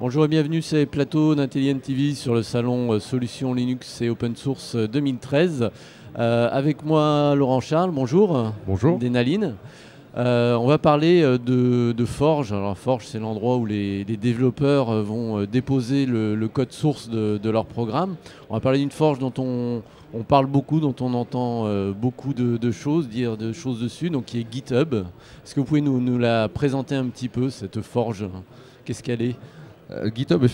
Bonjour et bienvenue sur les plateaux d'Intelligent TV sur le salon Solutions Linux et Open Source 2013. Avec moi Laurent Charles, bonjour. Bonjour. D'Enaline. On va parler de Forge. Alors Forge, c'est l'endroit où les développeurs vont déposer le code source de leur programme. On va parler d'une Forge dont on parle beaucoup, dont on entend beaucoup de choses, dire de choses dessus, donc qui est GitHub. Est-ce que vous pouvez nous la présenter un petit peu, cette Forge? Qu'est-ce qu'elle est? GitHub,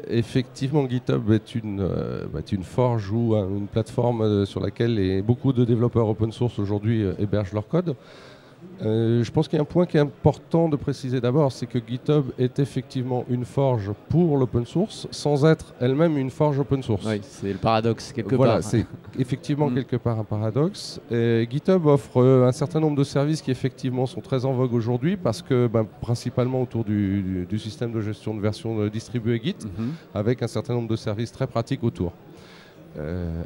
effectivement, GitHub est une forge ou une plateforme sur laquelle beaucoup de développeurs open source aujourd'hui hébergent leur code. Je pense qu'il y a un point qui est important de préciser d'abord, c'est que GitHub est effectivement une forge pour l'open source, sans être elle-même une forge open source. Oui, c'est le paradoxe quelque part. Voilà, c'est effectivement quelque part un paradoxe. Et GitHub offre un certain nombre de services qui effectivement sont très en vogue aujourd'hui, parce que principalement autour du système de gestion de version distribuée Git, avec un certain nombre de services très pratiques autour.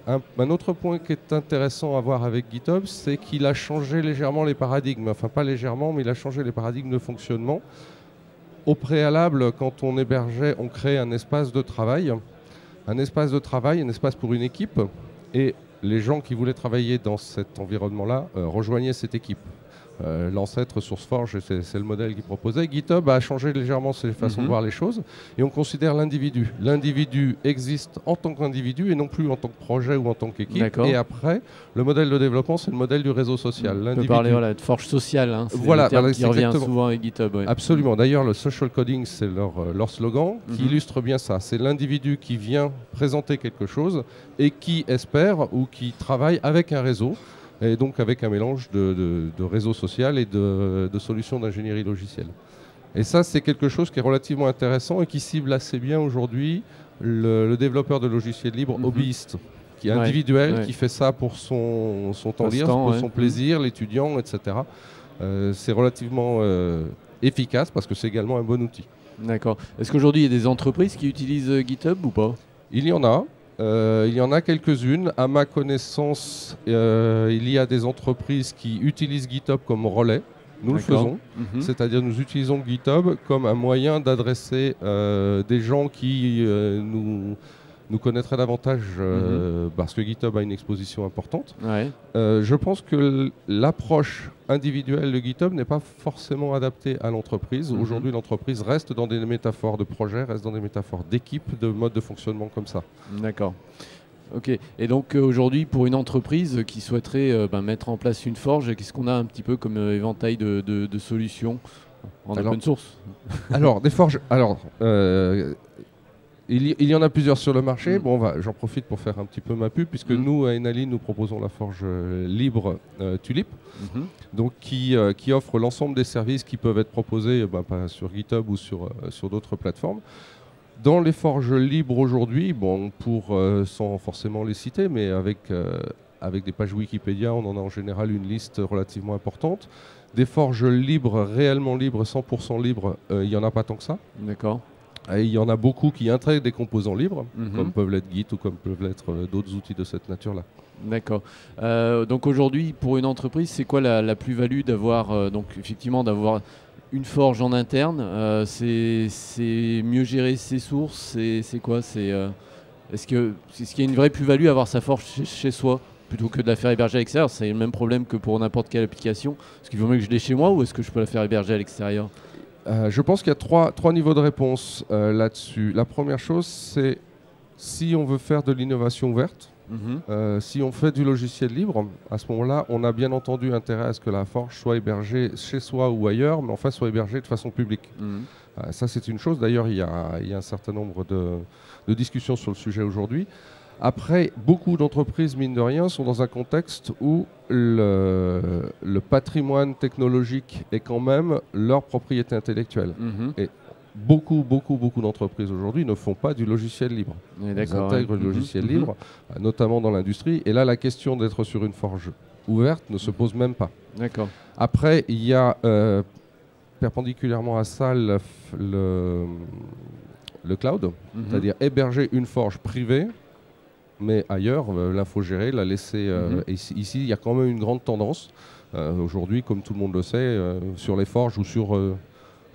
Un autre point qui est intéressant à voir avec GitHub, c'est qu'il a changé légèrement les paradigmes. Enfin, pas légèrement, mais il a changé les paradigmes de fonctionnement. Au préalable, quand on hébergeait, on créait un espace de travail. Un espace de travail, un espace pour une équipe. Et les gens qui voulaient travailler dans cet environnement-là rejoignaient cette équipe. L'ancêtre SourceForge, c'est le modèle qu'il proposait. GitHub a changé légèrement ses façons de voir les choses et on considère l'individu. L'individu existe en tant qu'individu et non plus en tant que projet ou en tant qu'équipe. Et après, le modèle de développement, c'est le modèle du réseau social. On peut parler de forge sociale, hein, c'est voilà, le terme qui revient souvent avec GitHub. Ouais. Absolument. D'ailleurs, le social coding, c'est leur slogan qui illustre bien ça. C'est l'individu qui vient présenter quelque chose et qui espère ou qui travaille avec un réseau. Et donc avec un mélange de réseau social et de solutions d'ingénierie logicielle. Et ça, c'est quelque chose qui est relativement intéressant et qui cible assez bien aujourd'hui le développeur de logiciels libres hobbyiste, qui est individuel, qui fait ça pour son temps libre, pour son plaisir, l'étudiant, etc. C'est relativement efficace parce que c'est également un bon outil. D'accord. Est-ce qu'aujourd'hui, il y a des entreprises qui utilisent GitHub ou pas? Il y en a. Il y en a quelques-unes. À ma connaissance, il y a des entreprises qui utilisent GitHub comme relais. Nous le faisons. C'est-à-dire nous utilisons GitHub comme un moyen d'adresser des gens qui nous connaîtraient davantage parce que GitHub a une exposition importante. Je pense que l'approche individuelle de GitHub n'est pas forcément adaptée à l'entreprise. Aujourd'hui, l'entreprise reste dans des métaphores de projet, reste dans des métaphores d'équipe, de mode de fonctionnement comme ça. D'accord. Ok. Et donc aujourd'hui, pour une entreprise qui souhaiterait mettre en place une forge, qu'est-ce qu'on a un petit peu comme éventail de solutions en open source? Alors, des forges... Il y en a plusieurs sur le marché. Bon, j'en profite pour faire un petit peu ma pub, puisque nous, à Enaline, nous proposons la forge libre Tulip, donc qui offre l'ensemble des services qui peuvent être proposés sur GitHub ou sur d'autres plateformes. Dans les forges libres aujourd'hui, sans forcément les citer, mais avec des pages Wikipédia, on en a en général une liste relativement importante. Des forges libres, réellement libres, 100% libres, il n'y en a pas tant que ça. D'accord. Et il y en a beaucoup qui intègrent des composants libres, comme peuvent l'être Git ou comme peuvent l'être d'autres outils de cette nature-là. D'accord. Donc aujourd'hui, pour une entreprise, c'est quoi la plus-value d'avoir d'avoir une forge en interne? C'est mieux gérer ses sources? C'est quoi? Est-ce qu'il y a une vraie plus-value à avoir sa forge chez soi plutôt que de la faire héberger à l'extérieur? C'est le même problème que pour n'importe quelle application. Est-ce qu'il vaut mieux que je l'ai chez moi ou est-ce que je peux la faire héberger à l'extérieur? Je pense qu'il y a trois niveaux de réponse là-dessus. La première chose, c'est si on veut faire de l'innovation ouverte, si on fait du logiciel libre, à ce moment-là, on a bien entendu intérêt à ce que la forge soit hébergée chez soi ou ailleurs, mais enfin soit hébergée de façon publique. Ça, c'est une chose. D'ailleurs, il y a un certain nombre de discussions sur le sujet aujourd'hui. Après, beaucoup d'entreprises, mine de rien, sont dans un contexte où le patrimoine technologique est quand même leur propriété intellectuelle. Et beaucoup d'entreprises aujourd'hui ne font pas du logiciel libre. Ils intègrent du logiciel libre, notamment dans l'industrie. Et là, la question d'être sur une forge ouverte ne se pose même pas. D'accord. Après, il y a perpendiculairement à ça le cloud, c'est-à-dire héberger une forge privée, mais ailleurs, l'infogéré, la laisser... ici, il y a quand même une grande tendance, aujourd'hui, comme tout le monde le sait, sur les forges ou sur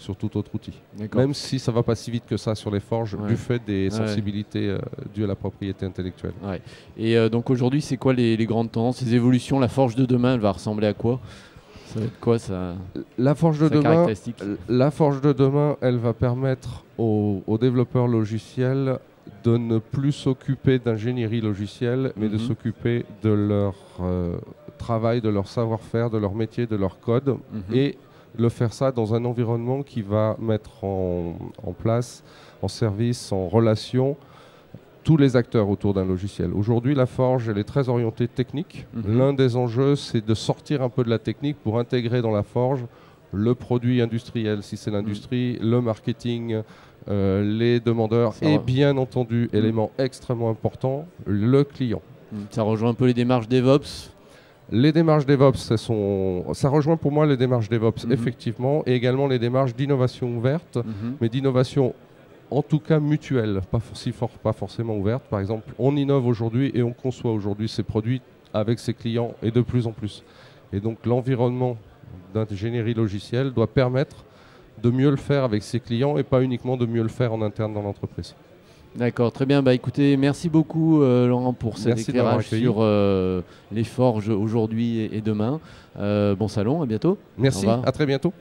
sur tout autre outil. D'accord. Même si ça ne va pas si vite que ça sur les forges, du fait des sensibilités dues à la propriété intellectuelle. Ouais. Et donc aujourd'hui, c'est quoi les grandes tendances, les évolutions? La forge de demain, elle va ressembler à quoi? Ça va être quoi ça? La forge de demain, elle va permettre aux développeurs logiciels de ne plus s'occuper d'ingénierie logicielle, mais de s'occuper de leur travail, de leur savoir-faire, de leur métier, de leur code, et de faire ça dans un environnement qui va mettre en place, en service, en relation, tous les acteurs autour d'un logiciel. Aujourd'hui, la forge, elle est très orientée technique. L'un des enjeux, c'est de sortir un peu de la technique pour intégrer dans la forge le produit industriel, si c'est l'industrie, le marketing, les demandeurs et bien entendu, élément extrêmement important, le client. Ça rejoint un peu les démarches DevOps. Les démarches DevOps, ça rejoint pour moi les démarches DevOps, effectivement, et également les démarches d'innovation ouverte, mais d'innovation en tout cas mutuelle, pas forcément ouverte. Par exemple, on innove aujourd'hui et on conçoit aujourd'hui ses produits avec ses clients et de plus en plus. Et donc l'environnement d'ingénierie logicielle doit permettre de mieux le faire avec ses clients et pas uniquement de mieux le faire en interne dans l'entreprise. D'accord, très bien. Bah, écoutez, merci beaucoup Laurent pour cet éclairage sur les forges aujourd'hui et demain. Bon salon, à bientôt. Merci, à très bientôt.